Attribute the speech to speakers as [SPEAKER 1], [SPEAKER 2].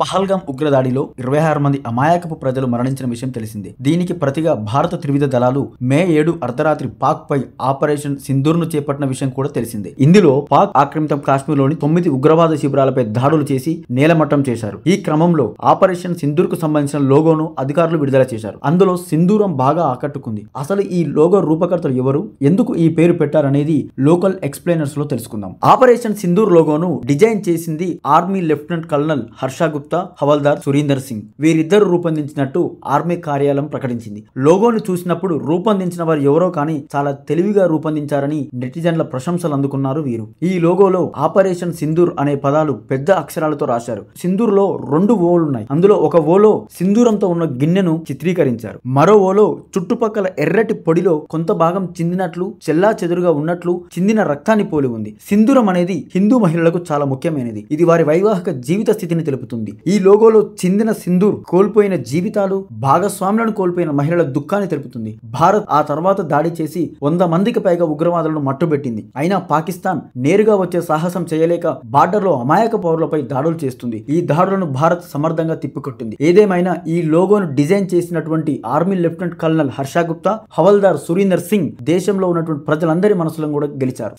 [SPEAKER 1] పహల్గామ్ ఉగ్రదాడిలో 26 మంది అమాయకపు ప్రజలు మరణించిన విషయం తెలిసిందే. దీనికి ప్రతిగా భారత త్రివిధ దళాలు మే 7 అర్ధరాత్రి పాక్ పై ఆపరేషన్ సింధూర్ ను చేపట్టిన విషయం కూడా తెలిసిందే. ఇందులో పాక్ ఆక్రమిత కాశ్మీర్లోని 9 ఉగ్రవాద శిబిరాలపై దాడులు చేసి నేలమట్టం చేశారు. ఈ క్రమంలో ఆపరేషన్ సింధూర్ కు సంబంధించిన లోగోను అధికారులు విడుదల చేశారు. అందులో సింధూరం బాగా ఆకట్టుకుంది. అసలు ఈ లోగో రూపకర్తలు ఎవరు, ఎందుకు ఈ పేరు పెట్టారనేది లోకల్ ఎక్స్ప్లెయినర్స్ లో తెలుసుకుందాం. ఆపరేషన్ సింధూర్ లోగోను డిజైన్ చేసింది army lieutenant colonel Harsha Gupta, havildar Surinder Singh. వీరిద్దరు రూపొందించినట్టు ఆర్మీ కార్యాలయం ప్రకటించింది. లోగోను చూసినప్పుడు రూపొందించిన వారు ఎవరో కానీ చాలా తెలివిగా రూపొందించారని నెటిజన్ల ప్రశంసలు అందుకున్నారు వీరు. ఈ లోగోలో ఆపరేషన్ సింధూర్ అనే పదాలు పెద్ద అక్షరాలతో రాశారు. సింధూర్ లో 2 ఓలు ఉన్నాయి. అందులో ఒక ఓలో సింధూరంతో ఉన్న గిన్నెను చిత్రీకరించారు. మరో ఓలో చుట్టుపక్కల ఎర్రటి పొడిలో కొంత భాగం చిందినట్లు, చెల్లా చెదురుగా ఉన్నట్లు, చిందిన రక్తాన్ని పోలి ఉంది. సింధూరం అనేది హిందూ మహిళలకు చాలా ముఖ్యమైనది. ఇది వారి వైవాహిక జీవిత స్థితిని తెలుపుతుంది. ఈ లోగోలో చిందిన సింధూర్ కోల్పోయిన జీవితాలు, భాగస్వాములను కోల్పోయిన మహిళల దుఃఖాన్ని తెలుపుతుంది. భారత్ ఆ తర్వాత దాడి చేసి 100 మందికి పైగా ఉగ్రవాదులను మట్టుబెట్టింది. అయినా పాకిస్తాన్ నేరుగా వచ్చే సాహసం చేయలేక బార్డర్లో అమాయక పౌరులపై దాడులు చేస్తుంది. ఈ దాడులను భారత్ సమర్థంగా తిప్పికొట్టింది. ఏదేమైనా ఈ లోగోను డిజైన్ చేసినటువంటి army lieutenant colonel Harsha Gupta, havildar Surinder Singh దేశంలో ఉన్నటువంటి ప్రజలందరి మనసులను కూడా గెలిచారు.